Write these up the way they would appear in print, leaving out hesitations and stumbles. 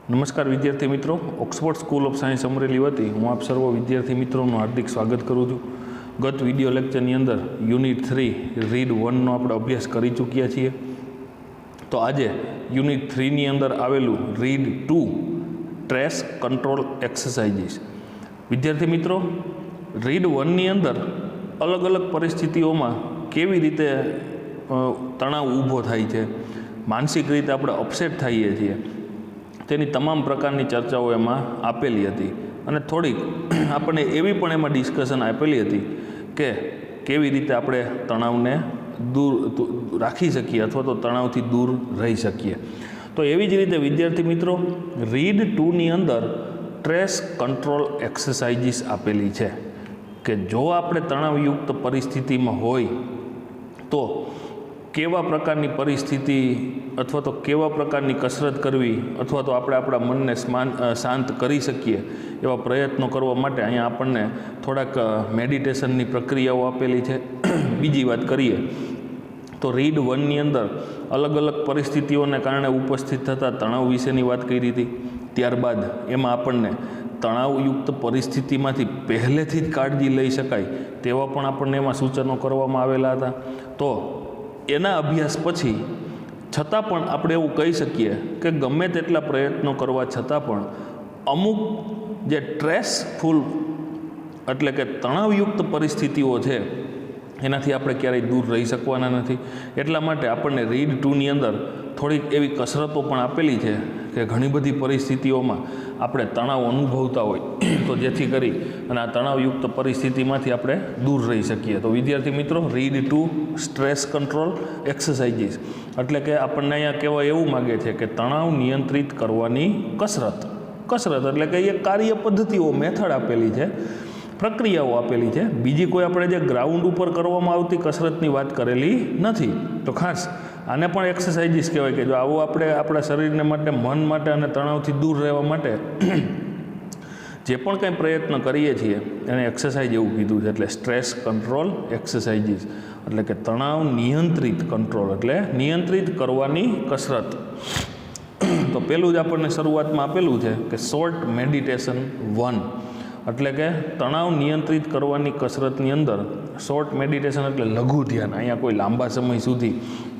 નમસ્કાર વિદ્યાર્થી મિત્રો, Oxford school of science Amreli વતી હું આપ સર્વ વિદ્યાર્થી મિત્રોનું હાર્દિક સ્વાગત કરું છું। ગત વિડીયો લેક્ચરની અંદર યુનિટ 3 રીડ 1નો આપણે અભ્યાસ કરી ચૂક્યા છીએ। તો આજે યુનિટ 3ની અંદર આવેલું રીડ 2 ટ્રેસ કંટ્રોલ એક્સરસાઇઝીસ। વિદ્યાર્થી મિત્રો, રીડ 1ની અંદર અલગ અલગ પરિસ્થિતિઓમાં કેવી રીતે તણાવ ઊભો થાય છે, માનસિક રીતે આપણે અપસેટ થઈએ છીએ, તેની તમામ પ્રકારની ચર્ચાઓ એમાં આપેલી હતી અને થોડીક આપણને એવી પણ એમાં ડિસ્કશન આપેલી હતી કે કેવી રીતે આપણે તણાવને દૂર રાખી શકીએ અથવા તો તણાવથી દૂર રહી શકીએ। તો એવી જ રીતે વિદ્યાર્થી મિત્રો, રીડ 2ની અંદર સ્ટ્રેસ કંટ્રોલ એક્સરસાઇઝીસ આપેલી છે કે જો આપણે તણાવયુક્ત પરિસ્થિતિમાં હોય તો કેવા પ્રકારની પરિસ્થિતિ અથવા તો કેવા પ્રકારની કસરત કરવી અથવા તો આપણે આપણા મનને શાંત કરી શકીએ એવા પ્રયત્નો કરવા માટે અહીંયા આપણને થોડાક મેડિટેશનની પ્રક્રિયાઓ આપેલી છે। બીજી વાત કરીએ તો રીડ 1ની અંદર અલગ અલગ પરિસ્થિતિઓને કારણે ઉપસ્થિત થતા તણાવ વિશેની વાત કરી હતી। ત્યારબાદ એમાં આપણને તણાવયુક્ત પરિસ્થિતિમાંથી પહેલેથી જ કાળજી લઈ શકાય તેવા પણ આપણને એમાં સૂચનો કરવામાં આવેલા હતા। તો એના અભ્યાસ પછી છતાં પણ આપણે એવું કહી શકીએ કે ગમે તેટલા પ્રયત્નો કરવા છતાં પણ અમુક જે સ્ટ્રેસફુલ એટલે કે તણાવયુક્ત પરિસ્થિતિઓ છે એનાથી આપણે ક્યારેય દૂર રહી શકવાના નથી। એટલા માટે આપણને રીડ 2ની અંદર થોડીક એવી કસરતો પણ આપેલી છે કે ઘણી બધી પરિસ્થિતિઓમાં આપણે તણાવ અનુભવતા હોય તો જેથી કરી અને આ તણાવયુક્ત પરિસ્થિતિમાંથી આપણે દૂર રહી શકીએ। તો વિદ્યાર્થી મિત્રો, રીડ 2 સ્ટ્રેસ કંટ્રોલ એક્સરસાઇઝીસ એટલે કે આપણને અહીંયા કહેવા એવું માગે છે કે તણાવ નિયંત્રિત કરવાની કસરત એટલે કે એ કાર્ય પદ્ધતિઓ મેથડ આપેલી છે, પ્રક્રિયાઓ આપેલી છે। બીજી કોઈ આપણે જે ગ્રાઉન્ડ ઉપર કરવામાં આવતી કસરતની વાત કરેલી નથી। તો ખાસ આને પણ એક્સરસાઇઝીસ કહેવાય કે જો આવું આપણે આપણા શરીરને માટે, મન માટે અને તણાવથી દૂર રહેવા માટે જે પણ કંઈ પ્રયત્ન કરીએ છીએ એને એક્સરસાઇઝ એવું કીધું છે। એટલે સ્ટ્રેસ કંટ્રોલ એક્સરસાઇઝીસ એટલે કે તણાવ નિયંત્રિત કંટ્રોલ એટલે નિયંત્રિત કરવાની કસરત। તો પહેલું જ આપણને શરૂઆતમાં આપેલું છે કે શોર્ટ મેડિટેશન 1 એટલે કે તણાવ નિયંત્રિત કરવાની કસરતની અંદર શોર્ટ મેડિટેશન એટલે લઘુ ધ્યાન। અહીંયા કોઈ લાંબા સમય સુધી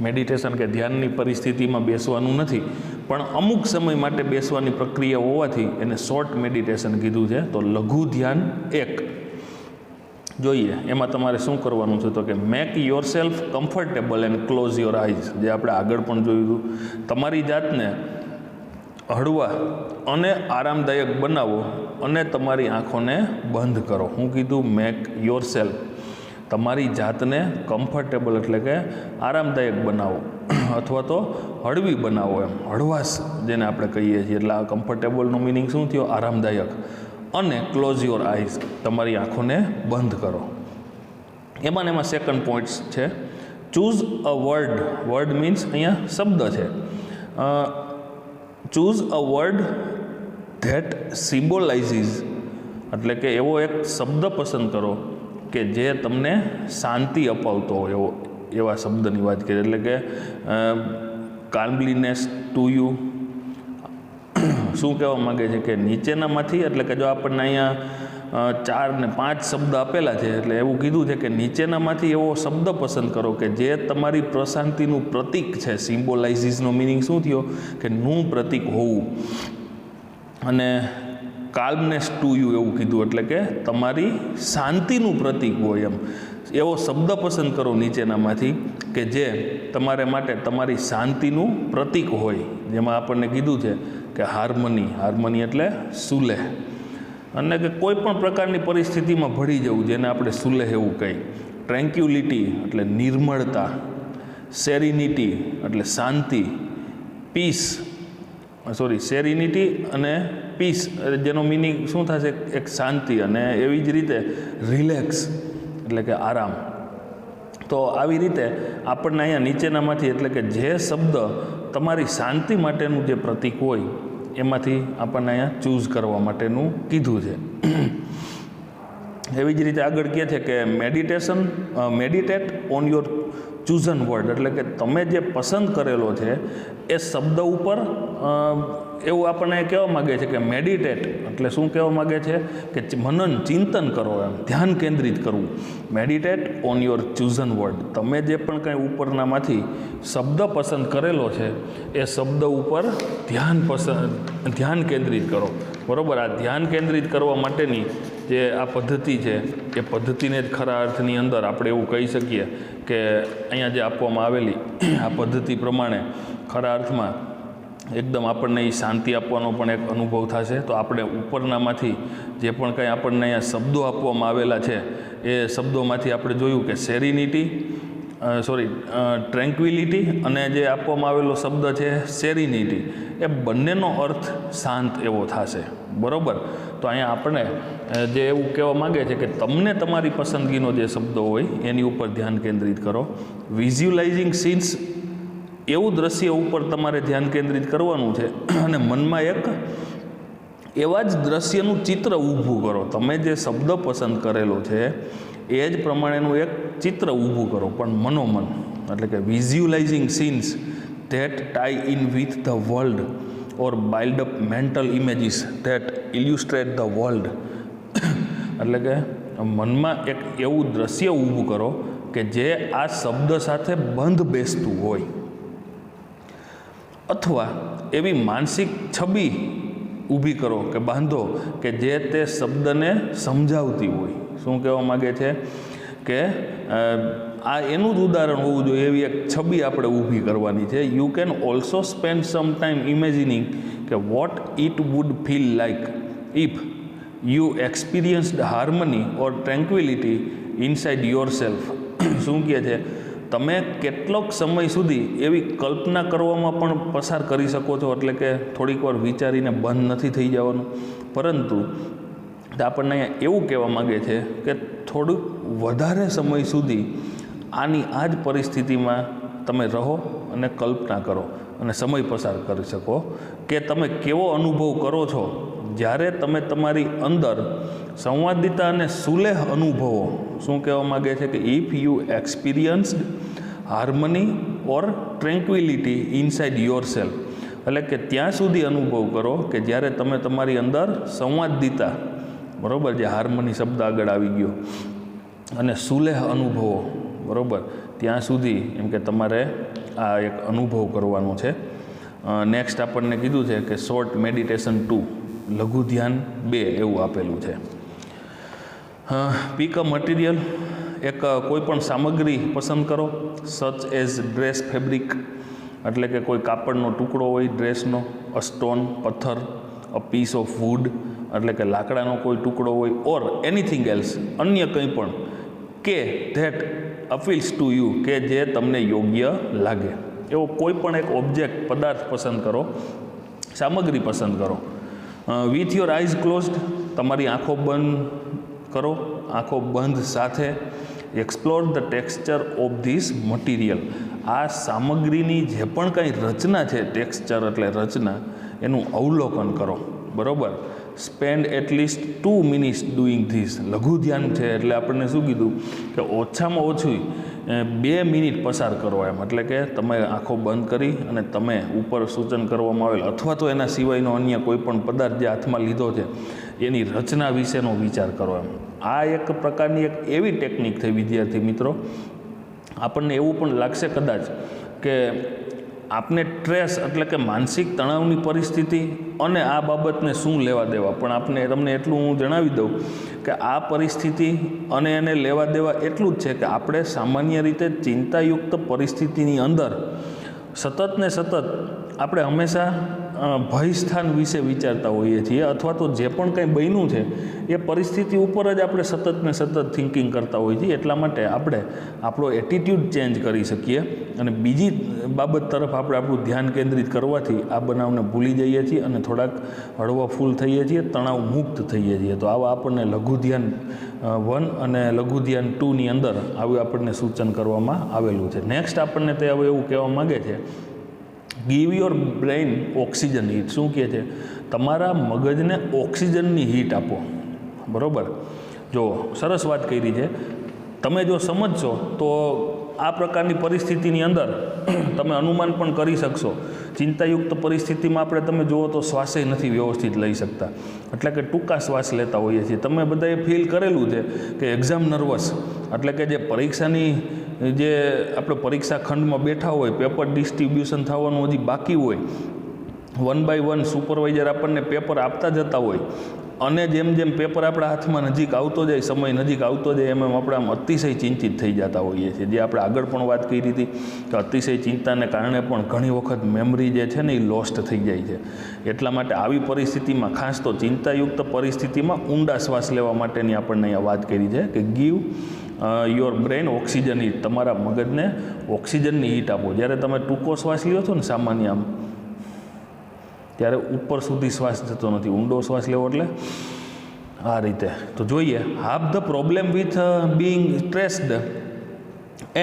મેડિટેશન કે ધ્યાનની પરિસ્થિતિમાં બેસવાનું નથી, પણ અમુક સમય માટે બેસવાની પ્રક્રિયા હોવાથી એને શોર્ટ મેડિટેશન કીધું છે। તો લઘુ ધ્યાન 1 જોઈએ એમાં તમારે શું કરવાનું છે તો કે make yourself comfortable and close your eyes, જે આપણે આગળ પણ જોયું હતું। તમારી જાતને હળવા અને આરામદાયક બનાવો અને તમારી આંખોને બંધ કરો। હું કીધું મેક યોર સેલ્ફ, તમારી જાતને કમ્ફર્ટેબલ એટલે કે આરામદાયક બનાવો અથવા તો હળવી બનાવો, એમ હળવાશ જેને આપણે કહીએ છીએ। એટલે આ કમ્ફર્ટેબલનો મિનિંગ શું થયો? આરામદાયક। અને ક્લોઝ યોર આઈઝ, તમારી આંખોને બંધ કરો। એમાં સેકન્ડ પોઈન્ટ્સ છે ચૂઝ અ વર્ડ મીન્સ અહીંયા શબ્દ છે। ચૂઝ અ વર્ડ ધેટ સિમ્બોલાઇઝીસ એટલે કે એવો એક શબ્દ પસંદ કરો કે જે તમને શાંતિ અપાવતો હોય એવા શબ્દની વાત કરીએ। એટલે કે કાલ્મલીનેસ ટુ યુ શું કહેવા માગે છે કે નીચેનામાંથી એટલે કે જો આપણને અહીંયા 4 ને 5 શબ્દ આપેલા છે એટલે એવું કીધું છે કે નીચેનામાંથી એવો શબ્દ પસંદ કરો કે જે તમારી પ્રશાંતિનું પ્રતીક છે। સિમ્બોલાઇઝીસનો મિનિંગ શું થયો કે નું પ્રતીક હોવું, અને કાલ્મનેસ ટુ યુ એવું કીધું એટલે કે તમારી શાંતિનું પ્રતીક હોય, એમ એવો શબ્દ પસંદ કરો નીચેનામાંથી કે જે તમારે માટે તમારી શાંતિનું પ્રતીક હોય। જેમાં આપણને કીધું છે કે હાર્મની એટલે સુલેહ, અને કે કોઈ પણ પ્રકારની પરિસ્થિતિમાં ભળી જવું જેને આપણે સુલેહ એવું કહીએ। ટ્રેન્ક્યુલિટી એટલે નિર્મળતા, સેરિનિટી એટલે શાંતિ, સેરિનિટી અને પીસ જેનો મિનિંગ શું થશે? એક શાંતિ, અને એવી જ રીતે રિલેક્સ એટલે કે આરામ। તો આવી રીતે આપણને અહીંયા નીચેનામાંથી એટલે કે જે શબ્દ તમારી શાંતિ માટેનું જે પ્રતીક હોય એમાંથી આપણને અહીંયા ચૂઝ કરવા માટેનું કીધું છે। એવી જ રીતે આગળ કહે છે કે મેડિટેટ ઓન યોર ચૂઝન વર્ડ, એટલે કે તમે જે પસંદ કરેલો છે એ શબ્દ ઉપર એવું આપણને કહેવા માગે છે કે મેડિટેટ, એટલે શું કહેવા માગે છે કે મનન ચિંતન કરો, એમ ધ્યાન કેન્દ્રિત કરવું. મેડિટેટ ઓન યોર ચૂઝન વર્ડ, તમે જે પણ કંઈ ઉપરનામાંથી શબ્દ પસંદ કરેલો છે એ શબ્દ ઉપર ધ્યાન કેન્દ્રિત કરો. બરાબર, આ ધ્યાન કેન્દ્રિત કરવા માટેની જે આ પદ્ધતિ છે એ પદ્ધતિને જ ખરા અર્થની અંદર આપણે એવું કહી શકીએ કે અહીંયા જે આપવામાં આવેલી આ પદ્ધતિ પ્રમાણે ખરા અર્થમાં એકદમ આપણને એ શાંતિ આપવાનો પણ એક અનુભવ થશે. તો આપણે ઉપરનામાંથી જે પણ કંઈ આપણને અહીંયા શબ્દો આપવામાં આવેલા છે એ શબ્દોમાંથી આપણે જોયું કે ટ્રેન્ક્વિલિટી અને જે આપવામાં આવેલો શબ્દ છે સેરિનિટી, એ બંનેનો અર્થ શાંત એવો થશે. બરાબર, તો અહીંયા આપણે જે એવું કહેવા માગે છે કે તમને તમારી પસંદગીનો જે શબ્દો હોય એની ઉપર ધ્યાન કેન્દ્રિત કરો. વિઝ્યુલાઇઝિંગ સીન્સ, એવું દ્રશ્ય ઉપર તમારે ધ્યાન કેન્દ્રિત કરવાનું છે અને મનમાં એક એવા જ દ્રશ્યનું ચિત્ર ઊભું કરો. તમે જે શબ્દ પસંદ કરેલો છે એ જ પ્રમાણેનું એક ચિત્ર ઊભું કરો, પણ મનોમન, એટલે કે visualising scenes that tie in with the world or build up mental images that illustrate the world. એટલે કે મનમાં એક એવું દ્રશ્ય ઊભું કરો કે જે આ શબ્દ સાથે બંધ બેસતું હોય, અથવા એવી માનસિક છબી ઊભી કરો કે બાંધો કે જે તે શબ્દને સમજાવતી હોય. શું કહેવા માગે છે કે આ એનું જ ઉદાહરણ હોવું જોઈએ, એવી એક છબી આપણે ઊભી કરવાની છે. You can also spend some time imagining કે what it would feel like if you experienced harmony or tranquillity inside yourself. શું કહે છે, તમે કેટલોક સમય સુધી એવી કલ્પના કરવામાં પણ પસાર કરી શકો છો, એટલે કે થોડીક વાર વિચારીને બંધ નથી થઈ જવાનું. પરંતુ આપણને અહીંયા એવું કહેવા માગે છે કે થોડુંક વધારે સમય સુધી આની આ જ પરિસ્થિતિમાં તમે રહો અને કલ્પના કરો અને સમય પસાર કરી શકો કે તમે કેવો અનુભવ કરો છો જ્યારે તમે તમારી અંદર સંવાદિતા અને સુલેહ અનુભવો. શું કહેવા માગે છે કે if you experienced harmony or tranquillity inside yourself, એટલે કે ત્યાં સુધી અનુભવ કરો કે જ્યારે તમે તમારી અંદર સંવાદિતા, બરાબર, જે હાર્મની શબ્દ આગળ આવી ગયો, અને સુલેહ અનુભવો, બરાબર, ત્યાં સુધી એમ કે તમારે આ એક અનુભવ કરવાનો છે. નેક્સ્ટ આપણને કીધું છે કે શોર્ટ મેડિટેશન 2, લઘુ ધ્યાન 2 એવું આપેલું છે. પિક અ મટીરિયલ, એક કોઈ પણ સામગ્રી પસંદ કરો. સચ એઝ ડ્રેસ ફેબ્રિક, એટલે કે કોઈ કાપડનો ટુકડો હોય ડ્રેસનો. અ સ્ટોન, પથ્થર. અ પીસ ઓફ વુડ, એટલે કે લાકડાનો કોઈ ટુકડો હોય. ઓર એનીથિંગ એલ્સ, અન્ય કંઈ પણ કે ધેટ અપીલ્સ ટુ યુ, કે જે તમને યોગ્ય લાગે એવો કોઈ પણ એક ઓબ્જેક્ટ, પદાર્થ પસંદ કરો, સામગ્રી પસંદ કરો. વિથ યોર આઈઝ ક્લોઝડ, તમારી આંખો બંધ કરો. આંખો બંધ સાથે explore the texture of this material, આ સામગ્રીની જે પણ કંઈ રચના છે, ટેક્સચર એટલે રચના, એનું અવલોકન કરો. બરાબર, spend at least 2 minutes doing this. લઘુ ધ્યાન છે એટલે આપણને શું કીધું કે ઓછામાં ઓછું 2 મિનિટ પસાર કરો એમ, એટલે કે તમે આંખો બંધ કરી અને તમે ઉપર સૂચન કરવામાં આવેલ અથવા તો એના સિવાયનો અન્ય કોઈ પણ પદાર્થ જે હાથમાં લીધો છે એની રચના વિશેનો વિચાર કરો એમ. આ એક પ્રકારની એક એવી ટેકનિક થઈ વિદ્યાર્થી મિત્રો, આપણને એવું પણ લાગશે કદાચ કે આપને સ્ટ્રેસ એટલે કે માનસિક તણાવની પરિસ્થિતિ અને આ બાબતને શું લેવા દેવા, પણ તમને એટલું હું જણાવી દઉં કે આ પરિસ્થિતિ અને એને લેવા દેવા એટલું જ છે કે આપણે સામાન્ય રીતે ચિંતાયુક્ત પરિસ્થિતિની અંદર સતત ને સતત આપણે હંમેશા ભયસ્થાન વિશે વિચારતા હોઈએ છીએ, અથવા તો જે પણ કંઈ બન્યું છે એ પરિસ્થિતિ ઉપર જ આપણે સતત ને સતત થિંકિંગ કરતા હોઈએ છીએ. એટલા માટે આપણે આપણો એટીટ્યૂડ ચેન્જ કરી શકીએ અને બીજી બાબત તરફ આપણે આપણું ધ્યાન કેન્દ્રિત કરવાથી આ બનાવને ભૂલી જઈએ છીએ અને થોડાક હળવા ફૂલ થઈએ છીએ, તણાવ મુક્ત થઈએ છીએ. તો આવા આપણને લઘુ ધ્યાન 1 અને લઘુ ધ્યાન 2ની અંદર આવું આપણને સૂચન કરવામાં આવેલું છે. નેક્સ્ટ આપણને તે હવે એવું કહેવા માગે છે, give your brain oxygen heat. શું કહે છે, તમારા મગજને ઓક્સિજનની હીટ આપો. બરાબર, જો સરસ વાત કરી છે. તમે જો સમજશો તો આ પ્રકારની પરિસ્થિતિની અંદર તમે અનુમાન પણ કરી શકશો, ચિંતાયુક્ત પરિસ્થિતિમાં આપણે તમે જુઓ તો શ્વાસે નથી વ્યવસ્થિત લઈ શકતા, એટલે કે ટૂંકા શ્વાસ લેતા હોઈએ છીએ. તમે બધાએ ફીલ કરેલું છે કે એક્ઝામ નર્વસ, એટલે કે જે પરીક્ષાની જે આપણે પરીક્ષા ખંડમાં બેઠા હોય, પેપર ડિસ્ટ્રીબ્યુશન થવાનું હજી બાકી હોય, 1 by 1 સુપરવાઇઝર આપણને પેપર આપતા જતા હોય, અને જેમ જેમ પેપર આપણા હાથમાં નજીક આવતો જાય, સમય નજીક આવતો જાય, એમ આપણે આમ અતિશય ચિંતિત થઈ જતા હોઈએ છીએ. જે આપણે આગળ પણ વાત કરી હતી કે અતિશય ચિંતાને કારણે પણ ઘણી વખત મેમરી જે છે ને એ લોસ્ટ થઈ જાય છે. એટલા માટે આવી પરિસ્થિતિમાં, ખાસ તો ચિંતાયુક્ત પરિસ્થિતિમાં ઊંડા શ્વાસ લેવા માટેની આપણને અહીંયા વાત કરી છે કે give your brain oxygen heat, તમારા મગજને ઓક્સિજનની હીટ આપો. જ્યારે તમે ટૂંકો શ્વાસ લ્યો છો ને સામાન્ય આમ, ત્યારે ઉપર સુધી શ્વાસ જતો નથી, ઊંડો શ્વાસ લેવો એટલે આ રીતે. તો જોઈએ, half the problem with being stressed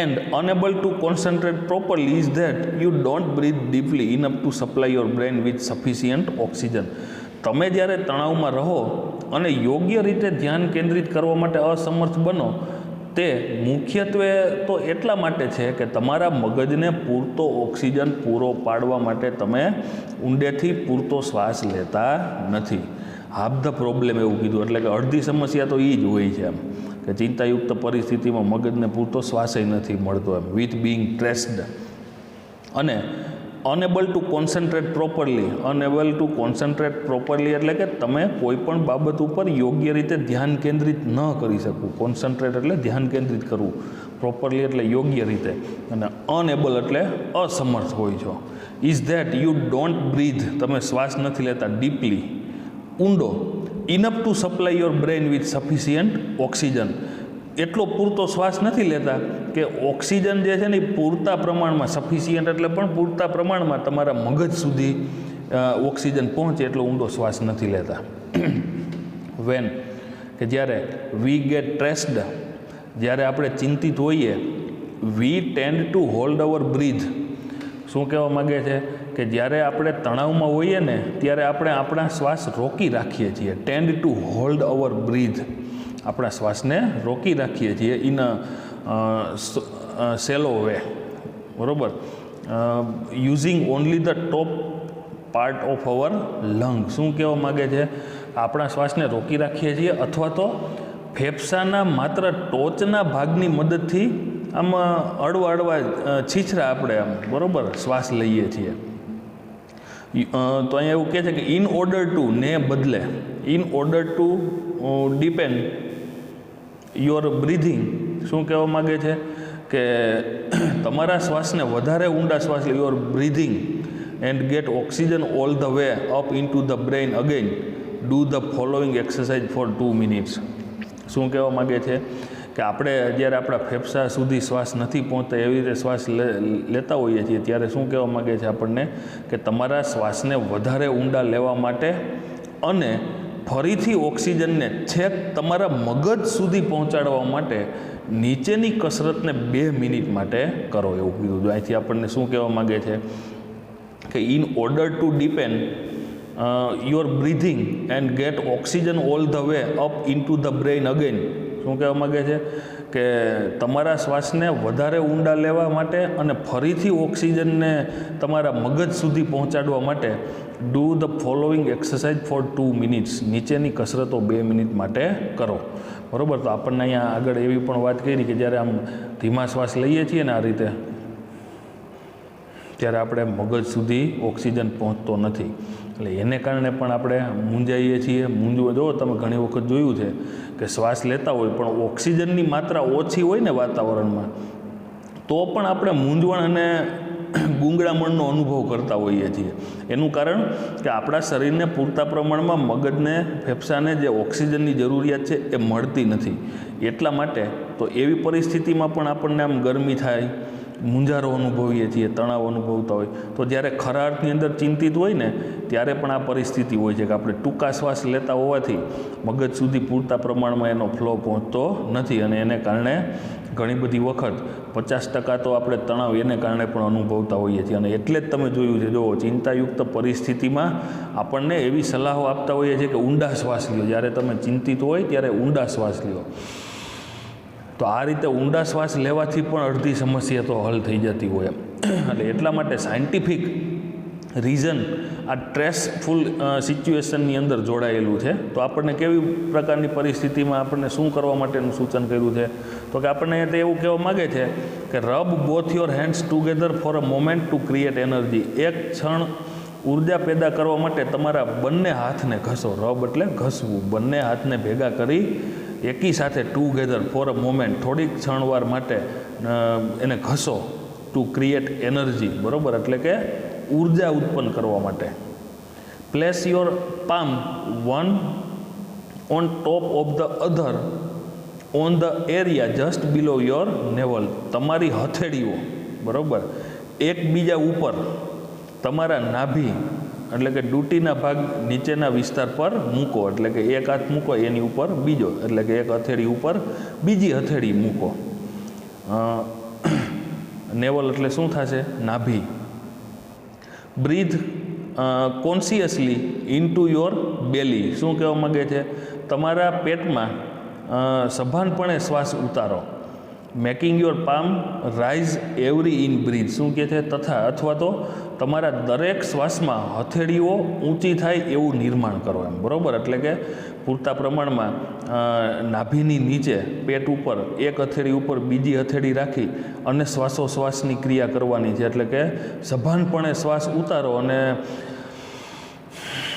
and unable to concentrate properly is that you don't breathe deeply enough to supply your brain with sufficient oxygen. તમે જ્યારે તણાવમાં રહો અને યોગ્ય રીતે ધ્યાન કેન્દ્રિત કરવા માટે અસમર્થ બનો, તે મુખ્યત્વે તો એટલા માટે છે કે તમારા મગજને પૂરતો ઓક્સિજન પૂરો પાડવા માટે તમે ઊંડેથી પૂરતો શ્વાસ લેતા નથી. હાફ ધ પ્રોબ્લેમ એવું કીધું, એટલે કે અડધી સમસ્યા તો એ જ હોય છે એમ, કે ચિંતાયુક્ત પરિસ્થિતિમાં મગજને પૂરતો શ્વાસ નથી મળતો એમ, વિથ બિંગ સ્ટ્રેસ્ડ. અને enable to concentrate properly, enable to concentrate properly એટલે કે તમે કોઈ પણ બાબત ઉપર યોગ્ય રીતે ધ્યાન કેન્દ્રિત ન કરી શકવું. કોન્સન્ટ્રેટ એટલે ધ્યાન કેન્દ્રિત કરવું, પ્રોપરલી એટલે યોગ્ય રીતે, અને અનેબલ એટલે અસમર્થ હોય છો. Is that you don't breathe, તમે શ્વાસ નથી લેતા ડીપલી, ઊંડો, enough to supply your brain with sufficient oxygen, એટલો પૂરતો શ્વાસ નથી લેતા કે ઓક્સિજન જે છે ને એ પૂરતા પ્રમાણમાં, સફિશિયન્ટ એટલે પણ પૂરતા પ્રમાણમાં તમારા મગજ સુધી ઓક્સિજન પહોંચે એટલો ઊંડો શ્વાસ નથી લેતા. વેન, કે જ્યારે વી ગેટ સ્ટ્રેસ્ડ, જ્યારે આપણે ચિંતિત હોઈએ, we tend to hold our breath. શું કહેવા માગે છે કે જ્યારે આપણે તણાવમાં હોઈએ ને ત્યારે આપણે આપણા શ્વાસ રોકી રાખીએ છીએ. Tend to hold our breath, આપણા શ્વાસને રોકી રાખીએ છીએ ઇન સેલો વે, બરાબર, using only the top part of our lung. શું કહેવા માગે છે, આપણા શ્વાસને રોકી રાખીએ છીએ અથવા તો ફેફસાના માત્ર ટોચના ભાગની મદદથી આમ અડવા છીછરા આપણે આમ, બરાબર, શ્વાસ લઈએ છીએ. તો અહીંયા એવું કહે છે કે ઇન ઓર્ડર ટુ, ને બદલે, in order to depend your breathing. શું કહેવા માગે છે કે તમારા શ્વાસને વધારે ઊંડા શ્વાસ લે, your breathing and get oxygen all the way up in to the brain again do the following exercise for 2 minutes. શું કહેવા માગે છે કે આપણે જ્યારે આપણા ફેફસા સુધી શ્વાસ નથી પહોંચતા એવી રીતે શ્વાસ લેતા હોઈએ છીએ, ત્યારે શું કહેવા માગે છે આપણને કે તમારા શ્વાસને વધારે ઊંડા લેવા માટે અને ફરીથી ઓક્સિજનને છેક તમારા મગજ સુધી પહોંચાડવા માટે નીચેની કસરતને 2 મિનિટ માટે કરો, એવું કીધું. અહીંથી આપણને શું કહેવા માગે છે કે in order to depend your breathing and get oxygen all the way up in to the brain again. શું કહેવા માગે છે કે તમારા શ્વાસને વધારે ઊંડા લેવા માટે અને ફરીથી ઓક્સિજનને તમારા મગજ સુધી પહોંચાડવા માટે do the following exercise for 2 minutes, નીચેની કસરતો 2 મિનિટ માટે કરો, બરાબર. તો આપણને અહીંયા આગળ એવી પણ વાત કરી કે જ્યારે આમ ધીમા શ્વાસ લઈએ છીએ ને આ રીતે, ત્યારે આપણે મગજ સુધી ઓક્સિજન પહોંચતો નથી, એટલે એને કારણે પણ આપણે મૂંઝાઈએ છીએ. મૂંઝવો, જો તમે ઘણી વખત જોયું છે કે શ્વાસ લેતા હોય પણ ઓક્સિજનની માત્રા ઓછી હોય ને વાતાવરણમાં, તો પણ આપણે મૂંઝવણ અને ગૂંગળામણનો અનુભવ કરતા હોઈએ છીએ. એનું કારણ કે આપણા શરીરને પૂરતા પ્રમાણમાં મગજને, ફેફસાને જે ઓક્સિજનની જરૂરિયાત છે એ મળતી નથી. એટલા માટે તો એવી પરિસ્થિતિમાં પણ આપણને આમ ગરમી થાય, મૂંઝારો અનુભવીએ છીએ, તણાવ અનુભવતા હોય. તો જ્યારે ખરા અર્થની અંદર ચિંતિત હોય ને ત્યારે પણ આ પરિસ્થિતિ હોય છે કે આપણે ટૂંકા શ્વાસ લેતા હોવાથી મગજ સુધી પૂરતા પ્રમાણમાં એનો ફ્લો પહોંચતો નથી, અને એને કારણે ઘણી બધી વખત 50% તો આપણે તણાવ એને કારણે પણ અનુભવતા હોઈએ છીએ. અને એટલે જ તમે જોયું છે, જો ચિંતાયુક્ત પરિસ્થિતિમાં આપણને એવી સલાહો આપતા હોઈએ છીએ કે ઊંડા શ્વાસ લ્યો. જ્યારે તમે ચિંતિત હોય ત્યારે ઊંડા શ્વાસ લ્યો. તો આ રીતે ઊંડા શ્વાસ લેવાથી પણ અડધી સમસ્યા તો હલ થઈ જતી હોય એટલે એટલા માટે સાયન્ટિફિક રીઝન આ સ્ટ્રેસફુલ સિચ્યુએશનની અંદર જોડાયેલું છે. તો આપણને કેવી પ્રકારની પરિસ્થિતિમાં આપણને શું કરવા માટેનું સૂચન કર્યું છે તો કે આપણને તે એવું કહેવા માગે છે કે rub both your hands together for a moment to create energy. એક ક્ષણ ઉર્જા પેદા કરવા માટે તમારા બંને હાથને ઘસો. રબ એટલે ઘસવું. બંને હાથને ભેગા કરી એકી સાથે ટુગેધર ફોર અ મોમેન્ટ થોડીક ક્ષણવાર માટે એને ઘસો. ટુ ક્રિએટ એનર્જી, બરાબર, એટલે કે ઉર્જા ઉત્પન્ન કરવા માટે. Place your palm one on top of the other on the area just below your naval. તમારી હથેળીઓ, બરાબર, એકબીજા ઉપર તમારા નાભી એટલે કે ડૂટીના ભાગ નીચેના વિસ્તાર પર મૂકો. એટલે કે એક હાથ મૂકો એની ઉપર બીજો, એટલે કે એક હથેળી ઉપર બીજી હથેળી મૂકો. નેવલ એટલે શું થશે? નાભી. Breathe consciously into your belly. શું કહેવા માગે છે? તમારા પેટમાં સભાનપણે શ્વાસ ઉતારો. Making your palm rise every in breath. શું કહે છે? તથા અથવા તો તમારા દરેક શ્વાસમાં હથેળીઓ ઊંચી થાય એવું નિર્માણ કરો એમ, બરાબર. એટલે કે પૂરતા પ્રમાણમાં નાભીની નીચે પેટ ઉપર એક હથેળી ઉપર બીજી હથેળી રાખી અને શ્વાસોશ્વાસની ક્રિયા કરવાની છે. એટલે કે સભાનપણે શ્વાસ ઉતારો અને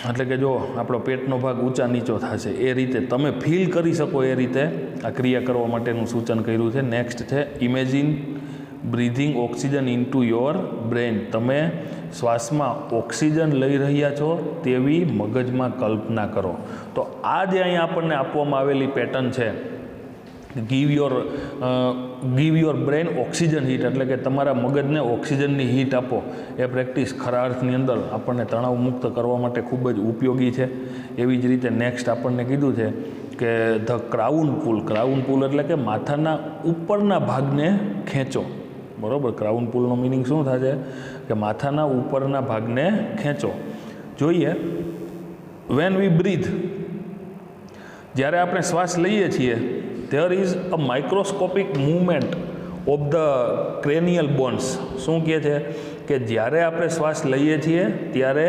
એટલે કે જો આપણો પેટનો ભાગ ઊંચા નીચો થશે એ રીતે તમે ફીલ કરી શકો એ રીતે આ ક્રિયા કરવા માટેનું સૂચન કર્યું છે. નેક્સ્ટ છે imagine breathing oxygen into your brain. તમે શ્વાસમાં ઓક્સિજન લઈ રહ્યા છો તેવી મગજમાં કલ્પના કરો. તો આ જે અહીંયા આપણને આપવામાં આવેલી પેટર્ન છે, give your brain oxygen heat, એટલે કે તમારા મગજને ઓક્સિજનની હીટ આપો. એ પ્રેક્ટિસ ખરા અર્થની અંદર આપણને તણાવ મુક્ત કરવા માટે ખૂબ જ ઉપયોગી છે. એવી જ રીતે નેક્સ્ટ આપણને કીધું છે કે ધ ક્રાઉન પુલ. ક્રાઉન પુલ એટલે કે માથાના ઉપરના ભાગને ખેંચો, બરાબર. ક્રાઉન પુલનો મિનિંગ શું થશે? કે માથાના ઉપરના ભાગને ખેંચો. જોઈએ, વેન વી બ્રીથ, જ્યારે આપણે શ્વાસ લઈએ છીએ, there is a microscopic movement of the cranial bones. શું કહે છે? કે જ્યારે આપણે શ્વાસ લઈએ છીએ ત્યારે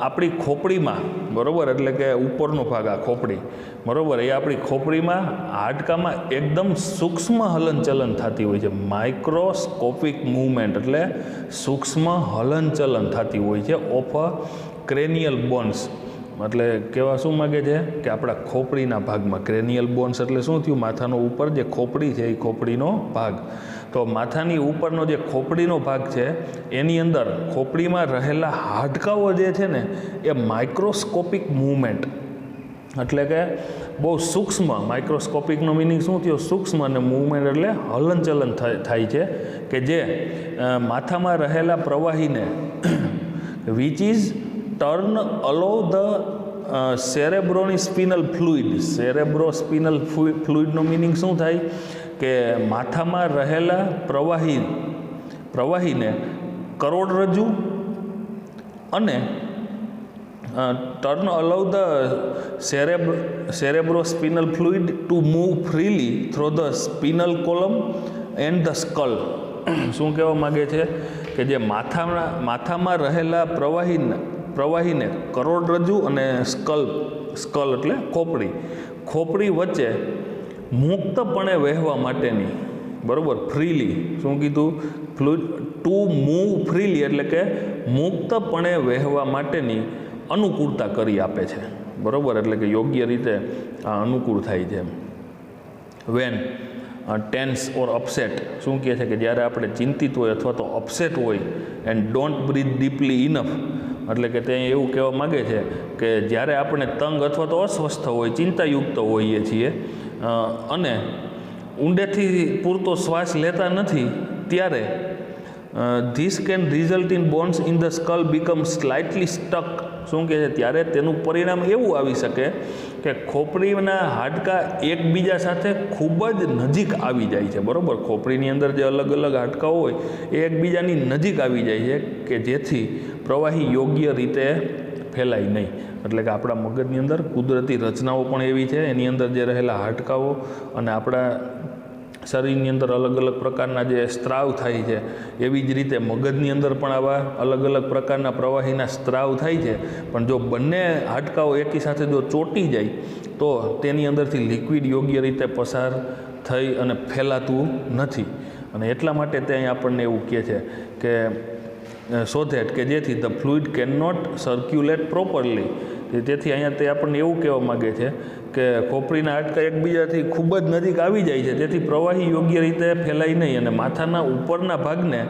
આપણી ખોપડીમાં, બરાબર, એટલે કે ઉપરનો ભાગ આ ખોપડી, બરાબર, એ આપણી ખોપડીમાં હાડકામાં એકદમ સૂક્ષ્મ હલનચલન થતી હોય છે. માઇક્રોસ્કોપિક મૂવમેન્ટ એટલે સૂક્ષ્મ હલનચલન થતી હોય છે ઓફ અ ક્રેનિયલ બોન્સ. એટલે કહેવા શું માગે છે? કે આપણા ખોપડીના ભાગમાં ક્રેનિયલ બોન્સ એટલે શું થયું? માથાનો ઉપર જે ખોપડી છે એ ખોપડીનો ભાગ. તો માથાની ઉપરનો જે ખોપડીનો ભાગ છે એની અંદર ખોપડીમાં રહેલા હાડકાઓ જે છે ને એ માઇક્રોસ્કોપિક મૂવમેન્ટ એટલે કે બહુ સૂક્ષ્મ. માઇક્રોસ્કોપિકનો મિનિંગ શું થયો? સૂક્ષ્મ. અને મૂવમેન્ટ એટલે હલનચલન થાય છે કે જે માથામાં રહેલા પ્રવાહીને which is turn allow the સેરેબ્રોની સ્પિનલ ફ્લુઇડ. સેરેબ્રો સ્પિનલ ફ્લુઇડનો મિનિંગ શું થાય? કે માથામાં રહેલા પ્રવાહીને કરોડરજ્જુ અને turn allow the cerebrospinal fluid to move freely through the spinal column and the skull. શું કહેવા માગે છે? કે જે માથામાં રહેલા પ્રવાહીને કરોડરજ્જુ અને સ્કલ એટલે ખોપડી વચ્ચે મુક્તપણે વહેવા માટેની, બરાબર, ફ્રીલી. શું કીધું? ફ્લુઇડ ટુ મૂવ ફ્રીલી એટલે કે મુક્તપણે વહેવા માટેની અનુકૂળતા કરી આપે છે, બરાબર. એટલે કે યોગ્ય રીતે આ અનુકૂળ થાય છે. વેન ટેન્સ ઓર અપસેટ. શું કહે છે? કે જ્યારે આપણે ચિંતિત હોય અથવા તો અપસેટ હોય and don't breathe deeply enough, એટલે કે તે એવું કહેવા માગે છે કે જ્યારે આપણે તંગ અથવા તો અસ્વસ્થ હોય, ચિંતાયુક્ત હોઈએ છીએ અને ઊંડેથી પૂરતો શ્વાસ લેતા નથી ત્યારે this can result in bones in the skull become slightly stuck. શું કહે છે? ત્યારે તેનું પરિણામ એવું આવી શકે કે ખોપડીના હાડકાં એકબીજા સાથે ખૂબ જ નજીક આવી જાય છે, બરાબર. ખોપડીની અંદર જે અલગ અલગ હાડકાં હોય એ એકબીજાની નજીક આવી જાય છે કે જેથી પ્રવાહી યોગ્ય રીતે ફેલાય નહીં. એટલે કે આપણા મગજની અંદર કુદરતી રચનાઓ પણ એવી છે, એની અંદર જે રહેલા હાડકાઓ અને આપણા શરીરની અંદર અલગ અલગ પ્રકારના જે સ્ત્રાવ થાય છે, એવી જ રીતે મગજની અંદર પણ આવા અલગ અલગ પ્રકારના પ્રવાહીના સ્ત્રાવ થાય છે. પણ જો બંને હાડકાઓ એકી સાથે જો ચોંટી જાય તો તેની અંદરથી લિક્વિડ યોગ્ય રીતે પસાર થઈ અને ફેલાતું નથી. અને એટલા માટે ત્યાં આપણને એવું કહે છે કે સો ધેટ કે જેથી the fluid can not circulate properly. તેથી અહીંયા તે આપણને એવું કહેવા માગે છે કે ખોપરીના હાડકાં એકબીજાથી ખૂબ જ નજીક આવી જાય છે, તેથી પ્રવાહી યોગ્ય રીતે ફેલાય નહીં અને માથાના ઉપરના ભાગને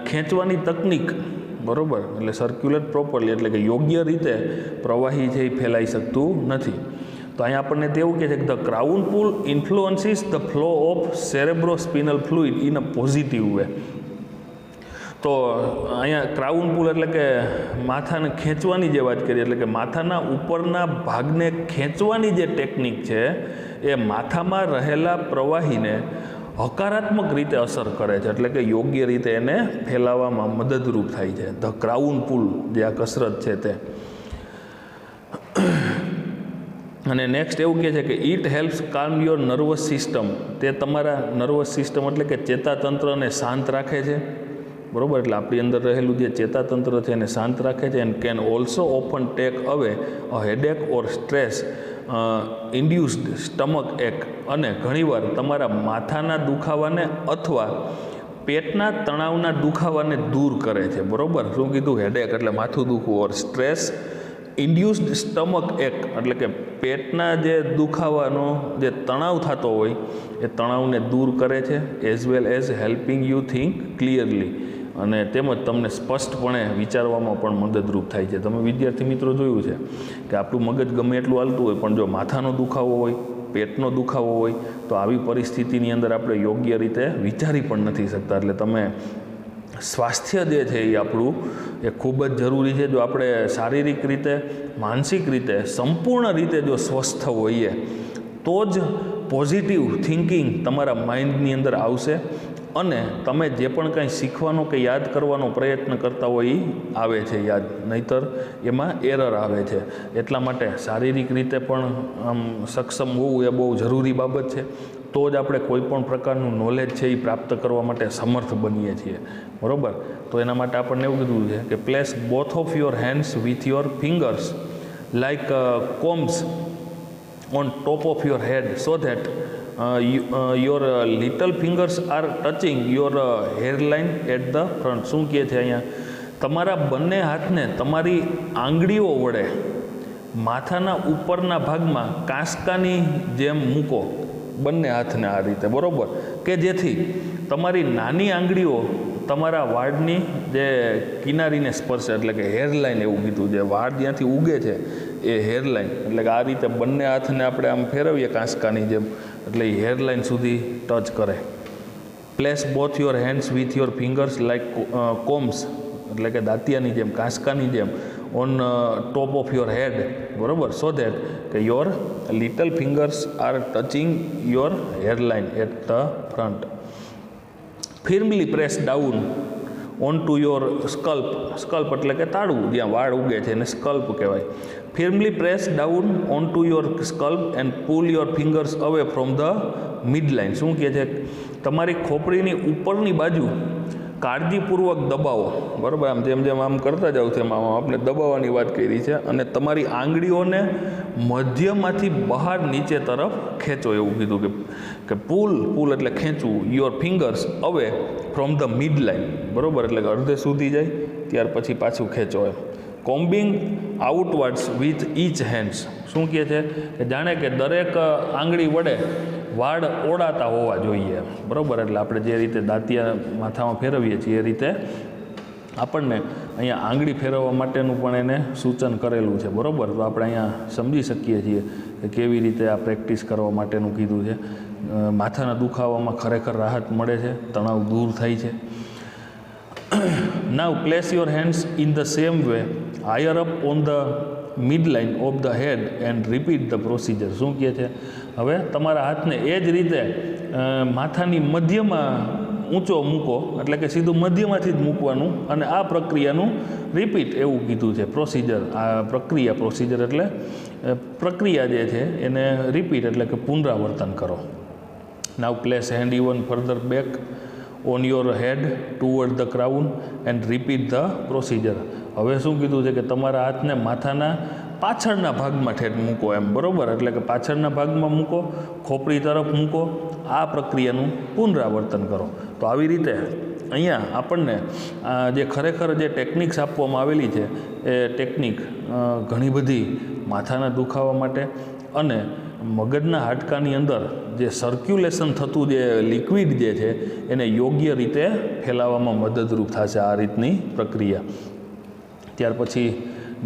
ખેંચવાની તકનિક, બરાબર, એટલે સર્ક્યુલેટ પ્રોપરલી એટલે કે યોગ્ય રીતે પ્રવાહી છે એ ફેલાઈ શકતું નથી. તો અહીંયા આપણને તેવું કહે છે કે the crown pull influences the flow of cerebrospinal fluid in a positive way. તો અહીંયા ક્રાઉન પુલ એટલે કે માથાને ખેંચવાની જે વાત કરીએ, એટલે કે માથાના ઉપરના ભાગને ખેંચવાની જે ટેકનિક છે એ માથામાં રહેલા પ્રવાહીને હકારાત્મક રીતે અસર કરે છે, એટલે કે યોગ્ય રીતે એને ફેલાવવામાં મદદરૂપ થાય છે. ધ ક્રાઉન પુલ જે આ કસરત છે તે. અને નેક્સ્ટ એવું કહે છે કે it helps calm your nervous system. તે તમારા નર્વસ સિસ્ટમ એટલે કે ચેતાતંત્રને શાંત રાખે છે, બરાબર. એટલે આપણી અંદર રહેલું જે ચેતાતંત્ર છે એને શાંત રાખે છે. And can also often tech અવે અ હેડેક ઓર સ્ટ્રેસ ઇન્ડ્યુસ્ડ સ્ટમક એક. અને ઘણીવાર તમારા માથાના દુખાવાને અથવા પેટના તણાવના દુખાવાને દૂર કરે છે, બરાબર. શું કીધું? હેડેક એટલે માથું દુખવું, ઓર સ્ટ્રેસ ઇન્ડ્યુસ્ડ સ્ટમક એક એટલે કે પેટના જે દુખાવાનો જે તણાવ થતો હોય એ તણાવને દૂર કરે છે. As well as helping you think clearly. અને તેમજ તમને સ્પષ્ટપણે વિચારવામાં પણ મદદરૂપ થાય છે. તમે વિદ્યાર્થી મિત્રો જોયું છે કે આપણું મગજ ગમે એટલું હાલતું હોય પણ જો માથાનો દુખાવો હોય, પેટનો દુખાવો હોય તો આવી પરિસ્થિતિની અંદર આપણે યોગ્ય રીતે વિચારી પણ નથી શકતા. એટલે તમે સ્વાસ્થ્ય જે છે એ આપણું એ ખૂબ જ જરૂરી છે. જો આપણે શારીરિક રીતે, માનસિક રીતે, સંપૂર્ણ રીતે જો સ્વસ્થ હોઈએ તો જ પોઝિટિવ થિંકિંગ તમારા માઇન્ડની અંદર આવશે અને તમે જે પણ કંઈ શીખવાનો કે યાદ કરવાનો પ્રયત્ન કરતા હોય એ આવે છે યાદ, નહીંતર એમાં એરર આવે છે. એટલા માટે શારીરિક રીતે પણ આમ સક્ષમ હોવું એ બહુ જરૂરી બાબત છે. તો જ આપણે કોઈ પણ પ્રકારનું નોલેજ છે એ પ્રાપ્ત કરવા માટે સમર્થ બનીએ છીએ, બરાબર. તો એના માટે આપણને એવું કીધું છે કે place both of your hands with your fingers like combs on top of your head so that your little fingers are touching your hairline at the front. શું કહે છે અહીંયા? તમારા બંને હાથને તમારી આંગળીઓ વડે માથાના ઉપરના ભાગમાં કાંસકાની જેમ મૂકો, બંને હાથને આ રીતે, બરાબર, કે જેથી તમારી નાની આંગળીઓ તમારા વાળની જે કિનારીને સ્પર્શે, એટલે કે હેરલાઇન એવું કીધું, જે વાળ જ્યાંથી ઉગે છે એ હેરલાઇન. એટલે કે આ રીતે બંને હાથને આપણે આમ ફેરવીએ કાંસકાની જેમ, એટલે એ હેરલાઇન સુધી ટચ કરે. Place both your hands with your fingers like combs એટલે કે દાંતિયાની જેમ, કાંસકાની જેમ, on top of your head, બરાબર, સો ધેટ કે your little fingers are touching your hairline at the front. Firmly press down on to your scalp. Scalp એટલે કે તાળું, જ્યાં વાળ ઉગે છે એને સ્કલ્પ કહેવાય. Firmly press down on to your scalp and pull your fingers away from the midline. શું કહે છે? તમારી ખોપરીની ઉપરની બાજુ કાળજીપૂર્વક દબાવો, બરાબર. આમ જેમ જેમ આમ કરતા જાવ તેમ આમ આપણે દબાવવાની વાત કરી છે. અને તમારી આંગળીઓને મધ્યમાંથી બહાર નીચે તરફ ખેંચો, એવું કીધું કે પુલ એટલે ખેંચવું, your fingers away from the mid line, બરાબર, એટલે કે અડધે સુધી જાય ત્યાર પછી પાછું ખેંચો એમ. Combing outwards with each hands. શું કહે છે? કે જાણે કે દરેક આંગળી વડે વાળ ઓળાતા હોવા જોઈએ, બરાબર. એટલે આપણે જે રીતે દાંતિયા માથામાં ફેરવીએ છીએ એ રીતે આપણને અહીંયા આંગળી ફેરવવા માટેનું પણ એને સૂચન કરેલું છે, બરાબર. તો આપણે અહીંયા સમજી શકીએ છીએ કે કેવી રીતે આ પ્રેક્ટિસ કરવા માટેનું કીધું છે. માથાના દુખાવામાં ખરેખર રાહત મળે છે, તણાવ દૂર થાય છે. Now place your hands in the same way higher up on the midline of the head and repeat the procedure. શું કહે છે? હવે તમારા હાથને એ જ રીતે માથાની મધ્યમાં ઊંચો મૂકો, એટલે કે સીધું મધ્યમાંથી જ મૂકવાનું, અને આ પ્રક્રિયાનું રિપીટ એવું કીધું છે. પ્રોસિજર, આ પ્રક્રિયા, પ્રોસિજર એટલે પ્રક્રિયા જે છે એને રિપીટ એટલે કે પુનરાવર્તન કરો. Now place hand even further back on your head toward the crown and repeat the procedure. હવે શું કીધું છે કે તમારા હાથને માથાના પાછળના ભાગમાં ઠેઠ મૂકો એમ, બરાબર, એટલે કે પાછળના ભાગમાં મૂકો, ખોપરી તરફ મૂકો, આ પ્રક્રિયાનું પુનરાવર્તન કરો. તો આવી રીતે અહીંયા આપણને જે ખરેખર જે ટેકનિક્સ આપવામાં આવેલી છે એ ટેકનિક ઘણી બધી માથાના દુખાવા માટે અને મગજના હાડકાની અંદર જે સર્ક્યુલેશન થતું જે લિક્વિડ જે છે એને યોગ્ય રીતે ફેલાવવામાં મદદરૂપ થશે આ રીતની પ્રક્રિયા. ત્યાર પછી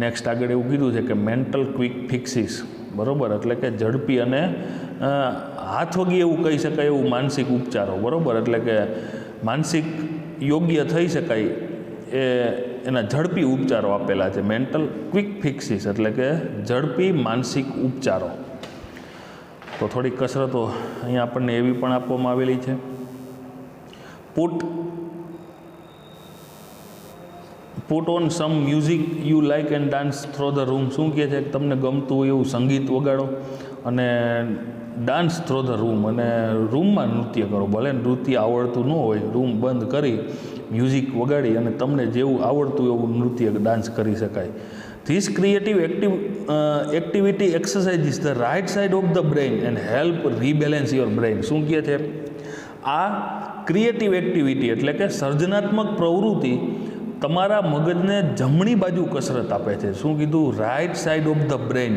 નેક્સ્ટ આગળ એવું કીધું છે કે મેન્ટલ ક્વિક ફિક્સિસ, બરાબર, એટલે કે ઝડપી અને હાથ વગી એવું કહી શકાય એવું માનસિક ઉપચારો, બરાબર, એટલે કે માનસિક યોગ્ય થઈ શકાય એના ઝડપી ઉપચારો આપેલા છે. મેન્ટલ ક્વિક ફિક્સિસ એટલે કે ઝડપી માનસિક ઉપચારો. તો થોડીક કસરતો અહીંયા આપણને એવી પણ આપવામાં આવેલી છે. Put on some music you like and dance through the room. શું કહે છે કે તમને ગમતું હોય એવું સંગીત વગાડો અને ડાન્સ થ્રો ધ રૂમ, અને રૂમમાં નૃત્ય કરો. ભલે નૃત્ય આવડતું ન હોય, રૂમ બંધ કરી મ્યુઝિક વગાડી અને તમને જેવું આવડતું એવું નૃત્ય ડાન્સ કરી શકાય. This creative activity exercise the right side of the brain and help rebalance your brain. શું કહે છે? આ ક્રિએટિવ એક્ટિવિટી એટલે કે સર્જનાત્મક પ્રવૃત્તિ તમારા મગજને જમણી બાજુ કસરત આપે છે. શું કીધું? Right side of the brain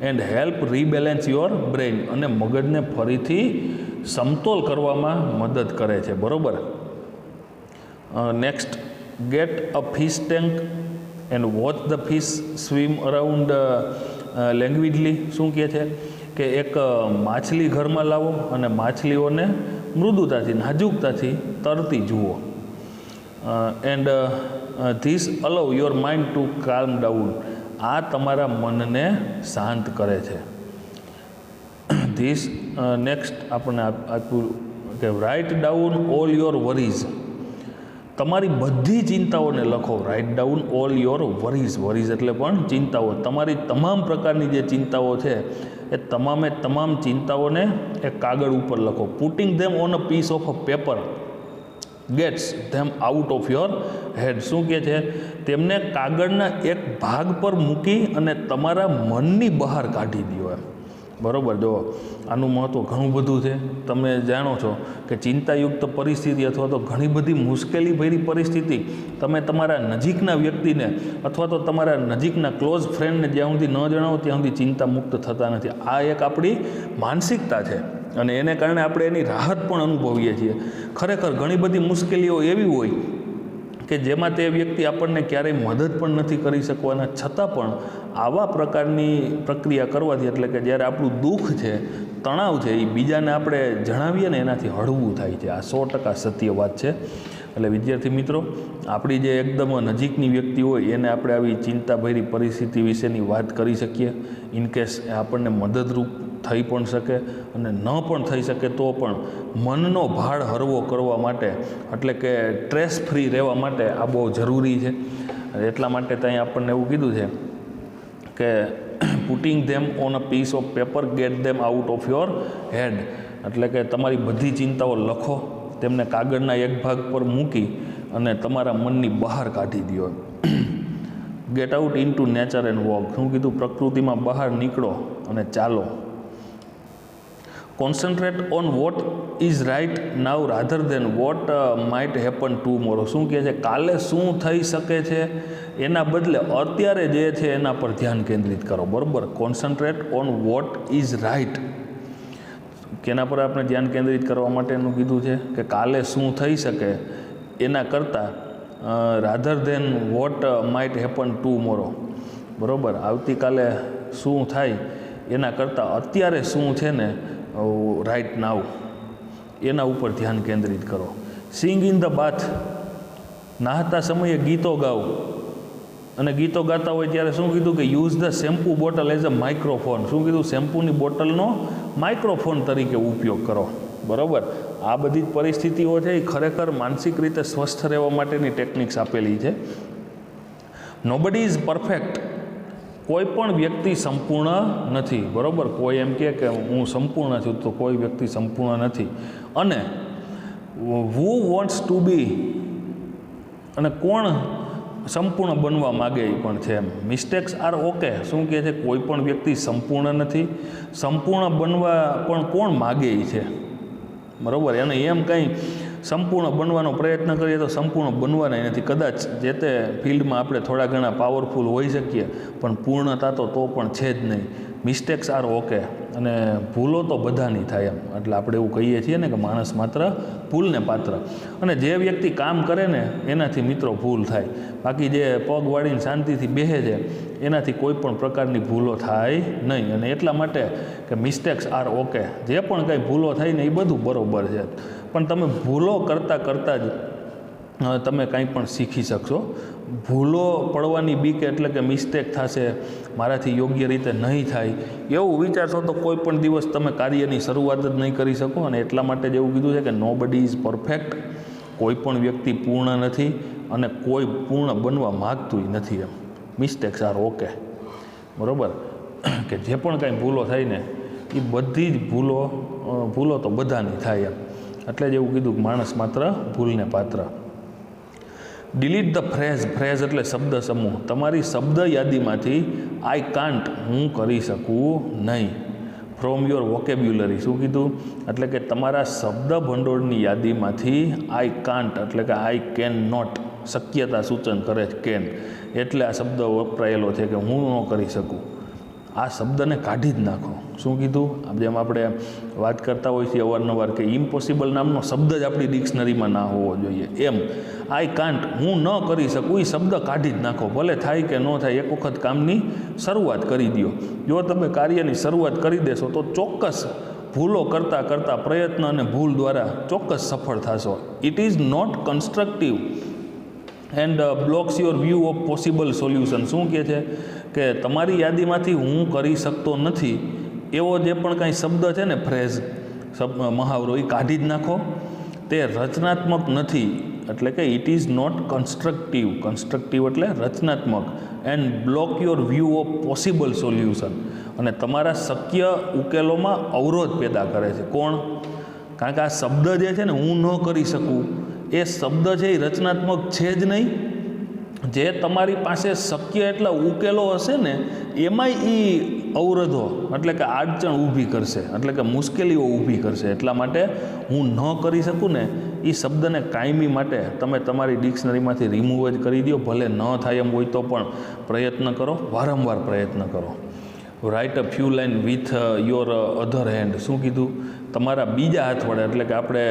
and help rebalance your brain, અને મગજને ફરીથી સમતોલ કરવામાં મદદ કરે છે, બરાબર. Next, get a fish tank and watch the fish swim around languidly. શું કહે છે કે એક માછલી ઘરમાં લાવો અને માછલીઓને મૃદુતાથી, નાજુકતાથી તરતી જુઓ. And this allow your mind to calm down. આ તમારા મનને શાંત કરે છે. ધીસ નેક્સ્ટ આપણને આપ્યું કે write down all your worries. તમારી બધી ચિંતાઓને લખો. Write down all your worries. Worries એટલે પણ ચિંતાઓ. તમારી તમામ પ્રકારની જે ચિંતાઓ છે એ તમામ ચિંતાઓને એક કાગળ ઉપર લખો. Putting them on a piece of a paper gets them out of your head. શું કહે છે? તેમને કાગળના એક ભાગ પર મૂકી અને તમારા મનની બહાર કાઢી દો એમ, બરાબર. જો આનું મહત્ત્વ ઘણું બધું છે. તમે જાણો છો કે ચિંતાયુક્ત પરિસ્થિતિ અથવા તો ઘણી બધી મુશ્કેલીભરી પરિસ્થિતિ તમે તમારા નજીકના વ્યક્તિને અથવા તો તમારા નજીકના ક્લોઝ ફ્રેન્ડને જ્યાં સુધી ન જણાવો ત્યાં સુધી ચિંતા મુક્ત થતા નથી. આ એક આપણી માનસિકતા છે અને એને કારણે આપણે એની રાહત પણ અનુભવીએ છીએ. ખરેખર ઘણી બધી મુશ્કેલીઓ એવી હોય કે જેમાં તે વ્યક્તિ આપણને ક્યારેય મદદ પણ નથી કરી શકવાના, છતાં પણ આવા પ્રકારની પ્રક્રિયા કરવાથી, એટલે કે જ્યારે આપણું દુઃખ છે, તણાવ છે, એ બીજાને આપણે જણાવીએ ને એનાથી હળવું થાય છે. આ 100% સત્ય વાત છે. એટલે વિદ્યાર્થી મિત્રો, આપણી જે એકદમ નજીકની વ્યક્તિ હોય એને આપણે આવી ચિંતાભરી પરિસ્થિતિ વિશેની વાત કરી શકીએ. ઇનકેસ આપણને મદદરૂપ થઈ પણ શકે અને ન પણ થઈ શકે તો પણ મનનો ભાર હળવો કરવા માટે, એટલે કે સ્ટ્રેસ ફ્રી રહેવા માટે આ બહુ જરૂરી છે. એટલા માટે ત્યાં આપણને એવું કીધું છે કે putting them on a piece of paper get them out of your head. એટલે કે તમારી બધી ચિંતાઓ લખો, તેમને કાગળના એક ભાગ પર મૂકી અને તમારા મનની બહાર કાઢી દો. Get out in to nature and walk. શું કીધું? પ્રકૃતિમાં બહાર નીકળો અને ચાલો. Concentrate on what is right now rather than what might happen tomorrow. શું કહે છે? કાલે શું થઈ શકે છે એના બદલે અત્યારે જે છે એના પર ધ્યાન કેન્દ્રિત કરો, બરાબર. Concentrate on what is right. કેના પર આપણે ધ્યાન કેન્દ્રિત કરવા માટેનું કીધું છે કે કાલે શું થઈ શકે એના કરતાં rather than what might happen tomorrow, બરાબર. આવતીકાલે શું થાય એના કરતાં અત્યારે શું છે ને રાઇટ નાવ એના ઉપર ધ્યાન કેન્દ્રિત કરો. સિંગ ઇન ધ બાથ. નહાતા સમયે ગીતો ગાઓ, અને ગીતો ગાતા હોય ત્યારે શું કીધું કે use the shampoo bottle as a microphone. શું કીધું? શેમ્પૂની બોટલનો માઇક્રોફોન તરીકે ઉપયોગ કરો, બરાબર. આ બધી જ પરિસ્થિતિઓ છે એ ખરેખર માનસિક રીતે સ્વસ્થ રહેવા માટેની ટેકનિક્સ આપેલી છે. Nobody is perfect. કોઈ પણ વ્યક્તિ સંપૂર્ણ નથી, બરાબર. કોઈ એમ કહે કે હું સંપૂર્ણ છું, તો કોઈ વ્યક્તિ સંપૂર્ણ નથી. અને હુ વોન્ટ્સ ટુ બી, અને કોણ સંપૂર્ણ બનવા માગે એ પણ છે એમ. Mistakes are okay. શું કહે છે? કોઈ પણ વ્યક્તિ સંપૂર્ણ નથી, સંપૂર્ણ બનવા પણ કોણ માગે એ છે, બરાબર. એને એમ કંઈ સંપૂર્ણ બનવાનો પ્રયત્ન કરીએ તો સંપૂર્ણ બનવાના નથી. કદાચ જે તે ફિલ્ડમાં આપણે થોડા ઘણા પાવરફુલ હોઈ શકીએ, પણ પૂર્ણતા તો પણ છે જ નહીં. Mistakes are okay. અને ભૂલો તો બધાની થાય એમ. એટલે આપણે એવું કહીએ છીએ ને કે માણસ માત્ર ભૂલને પાત્ર. અને જે વ્યક્તિ કામ કરે ને એનાથી મિત્રો ભૂલ થાય. બાકી જે પગ વાળીને શાંતિથી બેસે છે એનાથી કોઈ પણ પ્રકારની ભૂલો થાય નહીં. અને એટલા માટે કે મિસ્ટેક્સ આર ઓકે. જે પણ કંઈ ભૂલો થાય ને એ બધું બરાબર છે. પણ તમે ભૂલો કરતાં જ તમે કંઈ પણ શીખી શકશો. ભૂલો પડવાની બીક એટલે કે મિસ્ટેક થશે, મારાથી યોગ્ય રીતે નહીં થાય એવું વિચારશો તો કોઈ પણ દિવસ તમે કાર્યની શરૂઆત જ નહીં કરી શકો. અને એટલા માટે જ એવું કીધું છે કે નોબડી ઇઝ પરફેક્ટ. કોઈ પણ વ્યક્તિ પૂર્ણ નથી અને કોઈ પૂર્ણ બનવા માગતું નથી એમ. મિસ્ટેક્સ આર ઓકે, બરાબર. કે જે પણ કાંઈ ભૂલો થાય ને એ બધી જ ભૂલો તો બધાની થાય એમ. એટલે જ એવું કીધું કે માણસ માત્ર ભૂલને પાત્ર. ડિલીટ ધ ફ્રેઝ એટલે શબ્દ સમૂહ. તમારી શબ્દ યાદીમાંથી આઈ કાન્ટ, હું કરી શકું નહીં, ફ્રોમ યોર વોકેબ્યુલરી. શું કીધું? એટલે કે તમારા શબ્દ ભંડોળની યાદીમાંથી આઈ કાન્ટ એટલે કે આઈ કેન નોટ, શક્યતા સૂચન કરે છે કેન, એટલે આ શબ્દ વપરાયેલો છે કે હું ન કરી શકું. આ શબ્દને કાઢી જ નાખો. શું કીધું? જેમ આપણે વાત કરતા હોઈએ છીએ અવારનવાર કે ઇમ્પોસિબલ નામનો શબ્દ જ આપણી ડિક્શનરીમાં ના હોવો જોઈએ. એમ આઈ કાન્ટ, હું ન કરી શકું, એ શબ્દ કાઢી જ નાખો. ભલે થાય કે ન થાય, એક વખત કામની શરૂઆત કરી દો. જો તમે કાર્યની શરૂઆત કરી દેશો તો ચોક્કસ ભૂલો કરતાં પ્રયત્ન અને ભૂલ દ્વારા ચોક્કસ સફળ થશો. It is not constructive and blocks your view of possible solution. શું કહે છે? કે તમારી યાદીમાંથી હું કરી શકતો નથી એવો જે પણ કાંઈ શબ્દ છે ને, ફ્રેઝ, મહાવરો, એ કાઢી જ નાખો. તે રચનાત્મક નથી, એટલે કે it is not constructive. Constructive એટલે રચનાત્મક. And block your view of possible solution, અને તમારા શક્ય ઉકેલોમાં અવરોધ પેદા કરે છે. કોણ? કારણ કે આ શબ્દ જે છે ને, હું ન કરી શકું, એ શબ્દ છે એ રચનાત્મક છે જ નહીં. જે તમારી પાસે શક્ય એટલા ઉકેલો હશે ને એમાંય એ અવરોધો એટલે કે અડચણ ઊભી કરશે, એટલે કે મુશ્કેલીઓ ઊભી કરશે. એટલા માટે હું ન કરી શકું ને એ શબ્દને કાયમી માટે તમે તમારી ડિક્શનરીમાંથી રિમૂવ જ કરી દો. ભલે ન થાય એમ હોય તો પણ પ્રયત્ન કરો, વારંવાર પ્રયત્ન કરો. Right a few line with your other hand. શું કીધું? તમારા બીજા હાથ વડે, એટલે કે આપણે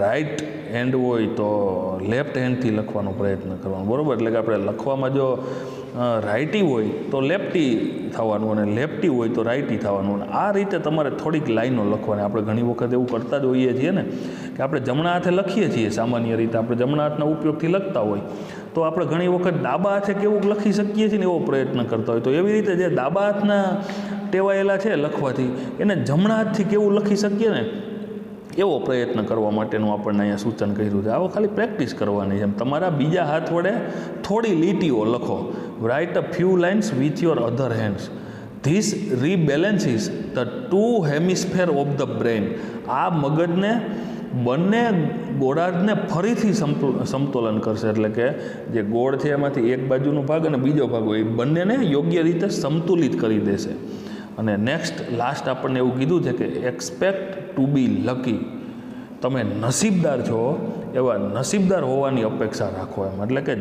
રાઇટ હેન્ડ હોય તો લેફ્ટ હેન્ડથી લખવાનો પ્રયત્ન કરવાનો, બરાબર. એટલે કે આપણે લખવામાં જો રાઇટી હોય તો લેફ્ટી થવાનું અને લેફ્ટી હોય તો રાઇટી થવાનું. અને આ રીતે તમારે થોડીક લાઈનો લખવાની. આપણે ઘણી વખત એવું કરતા જ હોઈએ છીએ ને કે આપણે જમણા હાથે લખીએ છીએ. સામાન્ય રીતે આપણે જમણા હાથના ઉપયોગથી લખતા હોય તો આપણે ઘણી વખત ડાબા હાથે કેવું લખી શકીએ છીએ ને એવો પ્રયત્ન કરતા હોય. તો એવી રીતે જે ડાબા હાથના ટેવાયેલા છે લખવાથી, એને જમણા હાથથી કેવું લખી શકીએ ને એવો પ્રયત્ન કરવા માટેનું આપણને અહીંયા સૂચન કર્યું છે. આવો ખાલી પ્રેક્ટિસ કરવાની છે. તમારા બીજા હાથ વડે થોડી લીટીઓ લખો. Write a few lines with your other hands. This rebalances the two hemisphere of the brain. આ મગજને બંને ગોળાર્ધને ફરીથી સમતોલન કરશે. એટલે કે જે ગોળ છે એમાંથી એક બાજુનો ભાગ અને બીજો ભાગ હોય, એ બંનેને યોગ્ય રીતે સમતુલિત કરી દેશે. અને નેક્સ્ટ લાસ્ટ આપણને એવું કીધું છે કે એક્સપેક્ટ ટુ બી લકી. તમે નસીબદાર છો એવા નસીબદાર હોવાની અપેક્ષા રાખો એમ. એટલે કે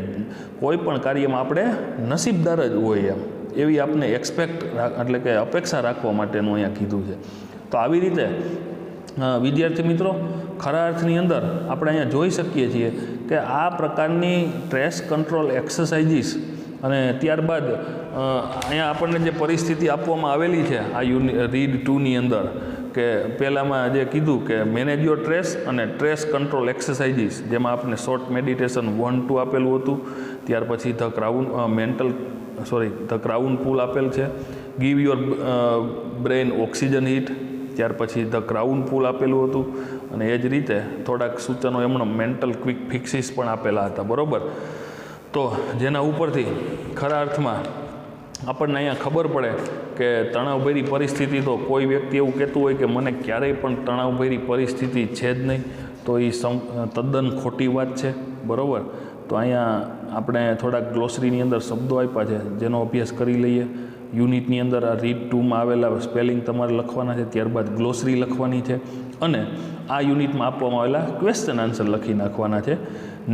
કોઈ પણ કાર્યમાં આપણે નસીબદાર જ હોય એમ, એવી આપણે એટલે કે અપેક્ષા રાખવા માટેનું અહીંયા કીધું છે. તો આવી રીતે વિદ્યાર્થી મિત્રો, ખરા અર્થની અંદર આપણે અહીંયા જોઈ શકીએ છીએ કે આ પ્રકારની સ્ટ્રેસ કંટ્રોલ એક્સરસાઇઝીસ અને ત્યારબાદ અહીંયા આપણને જે પરિસ્થિતિ આપવામાં આવેલી છે આ રીડ 2ની અંદર, કે પહેલાંમાં જે કીધું કે મેનેજ યોર સ્ટ્રેસ અને સ્ટ્રેસ કંટ્રોલ એક્સરસાઇઝીસ, જેમાં આપણે શોર્ટ મેડિટેશન 1-2 આપેલું હતું. ત્યાર પછી ધ ક્રાઉન પુલ આપેલ છે. Give your brain oxygen hit, ત્યાર પછી ધ ક્રાઉન પુલ આપેલું હતું. અને એ જ રીતે થોડાક સૂચનો એમણે મેન્ટલ ક્વિક ફિક્સીસ પણ આપેલા હતા, બરાબર. તો જેના ઉપરથી ખરા અર્થમાં આપણને અહીંયા ખબર પડે કે તણાવભરી પરિસ્થિતિ, તો કોઈ વ્યક્તિ એવું કહેતું હોય કે મને ક્યારેય પણ તણાવભરી પરિસ્થિતિ છે જ નહીં, તો એ તદ્દન ખોટી વાત છે, બરાબર. તો અહીંયા આપણે થોડાક ગ્લોસરીની અંદર શબ્દો આપ્યા છે જેનો અભ્યાસ કરી લઈએ. યુનિટની અંદર આ રીડ 2માં આવેલા સ્પેલિંગ તમારે લખવાના છે, ત્યારબાદ ગ્લોસરી લખવાની છે અને આ યુનિટમાં આપવામાં આવેલા ક્વેશ્ચન આન્સર લખી નાખવાના છે.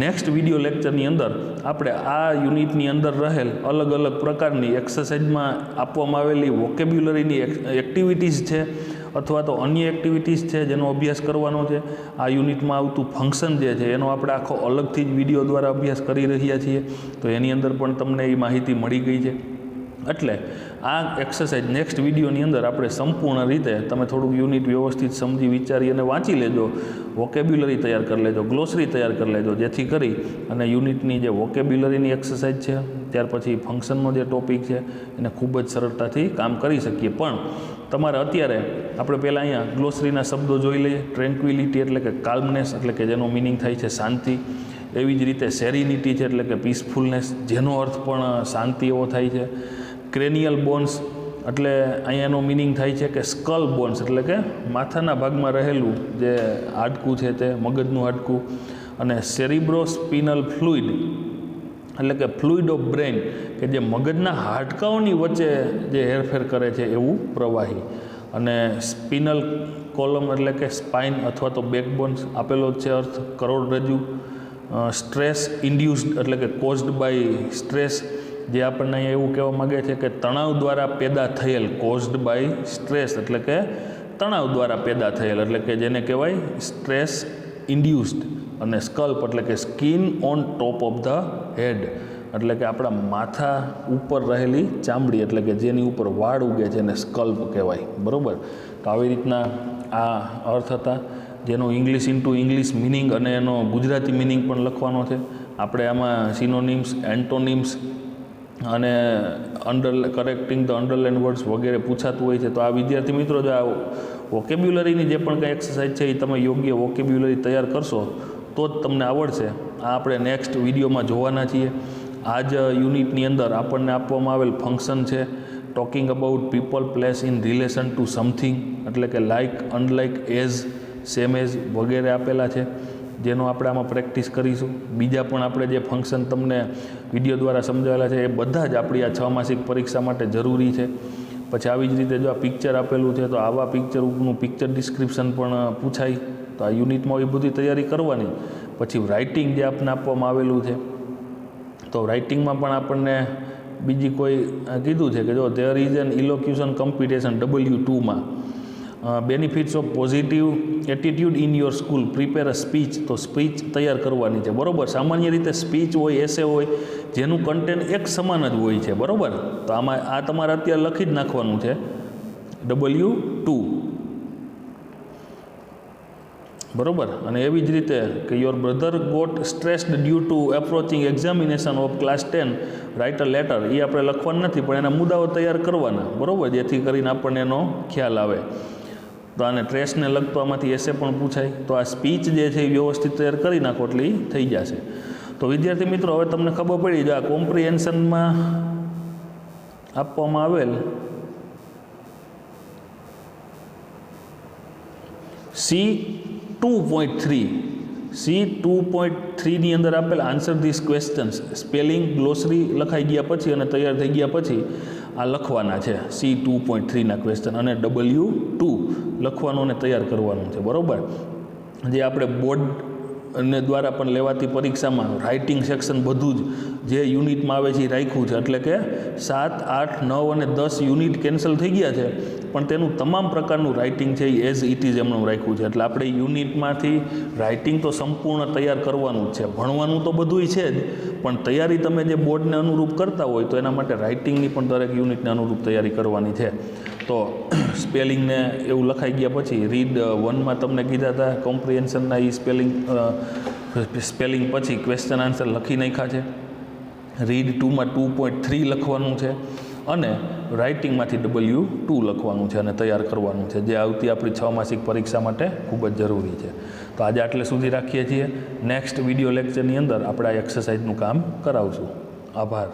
નેક્સ્ટ વિડીયો લેક્ચરની અંદર આપણે આ યુનિટની અંદર રહેલ અલગ અલગ પ્રકારની એક્સરસાઇઝમાં આપવામાં આવેલી વોકેબ્યુલરીની એક્ટિવિટીઝ છે અથવા તો અન્ય એક્ટિવિટીઝ છે જેનો અભ્યાસ કરવાનો છે. આ યુનિટમાં આવતું ફંક્શન જે છે એનો આપણે આખો અલગથી જ વિડીયો દ્વારા અભ્યાસ કરી રહ્યા છીએ, તો એની અંદર પણ તમને એ માહિતી મળી ગઈ છે. એટલે આ એક્સરસાઇઝ નેક્સ્ટ વિડીયોની અંદર આપણે સંપૂર્ણ રીતે તમે થોડુંક યુનિટ વ્યવસ્થિત સમજી વિચારી અને વાંચી લેજો, વોકેબ્યુલરી તૈયાર કરી લેજો, ગ્લોસરી તૈયાર કરી લેજો, જેથી કરી અને યુનિટની જે વોકેબ્યુલરીની એક્સરસાઇઝ છે ત્યાર પછી ફંક્શનનો જે ટોપિક છે એને ખૂબ જ સરળતાથી કામ કરી શકીએ. પણ તમારે અત્યારે આપણે પહેલાં અહીંયા ગ્લોસરીના શબ્દો જોઈ લઈએ. ટ્રેન્ક્વિલિટી એટલે કે કાલ્મનેસ, એટલે કે જેનો મિનિંગ થાય છે શાંતિ. એવી જ રીતે સેરિનિટી છે એટલે કે પીસફુલનેસ, જેનો અર્થ પણ શાંતિ એવો થાય છે. ક્રેનિયલ બોન્સ એટલે અહીંયા એનો મિનિંગ થાય છે કે સ્કલ બોન્સ, એટલે કે માથાના ભાગમાં રહેલું જે હાડકું છે તે મગજનું હાડકું. અને સેરિબ્રોસ્પિનલ ફ્લુઇડ એટલે કે ફ્લુઇડ ઓફ બ્રેઇન, કે જે મગજના હાડકાઓની વચ્ચે જે હેરફેર કરે છે એવું પ્રવાહી. અને સ્પિનલ કોલમ એટલે કે સ્પાઇન અથવા તો બેકબોન્સ આપેલો છે અર્થ કરોડરજ્જુ. સ્ટ્રેસ ઇન્ડ્યુસ્ડ એટલે કે કોઝડ બાય સ્ટ્રેસ, જે આપણને અહીંયા એવું કહેવા માગે છે કે તણાવ દ્વારા પેદા થયેલ, કોઝડ બાય સ્ટ્રેસ એટલે કે તણાવ દ્વારા પેદા થયેલ, એટલે કે જેને કહેવાય સ્ટ્રેસ ઇન્ડ્યુસ્ડ. અને સ્કલ્પ એટલે કે skin on top of the head, એટલે કે આપણા માથા ઉપર રહેલી ચામડી, એટલે કે જેની ઉપર વાળ ઉગે છે એને સ્કલ્પ કહેવાય, બરાબર. તો આવી રીતના આ અર્થ હતા, જેનો ઇંગ્લિશ ઇન્ટુ ઇંગ્લિશ મિનિંગ અને એનો ગુજરાતી મિનિંગ પણ લખવાનો છે. આપણે આમાં સિનોનિમ્સ, એન્ટોનિમ્સ અને કરેક્ટિંગ ધ અંડરલાઇન વર્ડ્સ વગેરે પૂછાતું હોય છે. તો આ વિદ્યાર્થી મિત્રો જો આ વોકેબ્યુલરીની જે પણ કંઈ એક્સરસાઇઝ છે એ તમે યોગ્ય વોકેબ્યુલરી તૈયાર કરશો તો જ તમને આવડશે. આ આપણે નેક્સ્ટ વિડીયોમાં જોવાના છીએ. આ જ યુનિટની અંદર આપણને આપવામાં આવેલ ફંક્શન છે talking about people place in relation to something, એટલે કે like, unlike, as, same as વગેરે આપેલા છે, જેનો આપણે આમાં પ્રેક્ટિસ કરીશું. બીજા પણ આપણે જે ફંક્શન તમને વિડીયો દ્વારા સમજાવેલા છે એ બધા જ આપણી આ 6 માસિક પરીક્ષા માટે જરૂરી છે. પછી આવી જ રીતે જો આ પિક્ચર આપેલું છે તો આવા પિક્ચરનું પિક્ચર ડિસ્ક્રિપ્શન પણ પૂછાય, તો આ યુનિટમાં એ બધી તૈયારી કરવાની. પછી રાઇટિંગ જે આપણને આપવામાં આવેલું છે, તો રાઇટિંગમાં પણ આપણને બીજી કોઈ કીધું છે કે જો there is an elocution competition W2માં benefits of positive attitude in your school, prepare a speech, તો સ્પીચ તૈયાર કરવાની છે, બરાબર. સામાન્ય રીતે સ્પીચ હોય, એસે હોય, જેનું કન્ટેન્ટ એક સમાન જ હોય છે, બરાબર. તો આમાં આ તમારે અત્યારે લખી જ નાખવાનું છે W2, બરાબર. અને એવી જ રીતે કે your brother got stressed due to approaching examination of class 10, write a letter, એ આપણે લખવાનું નથી પણ એના મુદ્દાઓ તૈયાર કરવાના, બરાબર, જેથી કરીને આપણને એનો ખ્યાલ આવે. તો આને ટ્રેસને લગતો આમાંથી એસે પણ પૂછાય. તો આ સ્પીચ જે છે એ વ્યવસ્થિત તૈયાર કરી નાખો એટલે એ થઈ જશે. તો વિદ્યાર્થી મિત્રો હવે તમને ખબર પડી જો આ કોમ્પ્રિહેન્શનમાં આપવામાં આવેલ C2.3ની અંદર આપેલ આન્સર ધીસ ક્વેશ્ચન્સ, સ્પેલિંગ ગ્લોસરી લખાઈ ગયા પછી અને તૈયાર થઈ ગયા પછી આ લખવાના છે C2.3ના ક્વેશ્ચન, અને W2 લખવાનું અને તૈયાર કરવાનું છે, બરાબર. જે આપણે બોર્ડ અને દ્વારા પણ લેવાતી પરીક્ષામાં રાઇટિંગ સેક્શન બધું જ જે યુનિટમાં આવે છે એ રાખ્યું છે, એટલે કે 7, 8, 9 અને 10 યુનિટ કેન્સલ થઈ ગયા છે પણ તેનું તમામ પ્રકારનું રાઇટિંગ છે એ એઝ ઇટ ઇઝ એમનું રાખ્યું છે. એટલે આપણે યુનિટમાંથી રાઇટિંગ તો સંપૂર્ણ તૈયાર કરવાનું જ છે, ભણવાનું તો બધુંય છે જ, પણ તૈયારી તમે જે બોર્ડને અનુરૂપ કરતા હોય તો એના માટે રાઇટિંગની પણ દરેક યુનિટને અનુરૂપ તૈયારી કરવાની છે. તો સ્પેલિંગને એવું લખાઈ ગયા પછી રીડ 1માં તમને કીધા હતા કોમ્પ્રિહેન્શનના એ સ્પેલિંગ પછી ક્વેશ્ચન આન્સર લખી નાખ્યા છે. રીડ 2માં 2.3 લખવાનું છે અને રાઇટિંગમાંથી W2 લખવાનું છે અને તૈયાર કરવાનું છે, જે આવતી આપણી 6 માસિક પરીક્ષા માટે ખૂબ જ જરૂરી છે. તો આજે આટલે સુધી રાખીએ છીએ. નેક્સ્ટ વિડીયો લેક્ચરની અંદર આપણે આ એક્સરસાઇઝનું કામ કરાવશું. આભાર.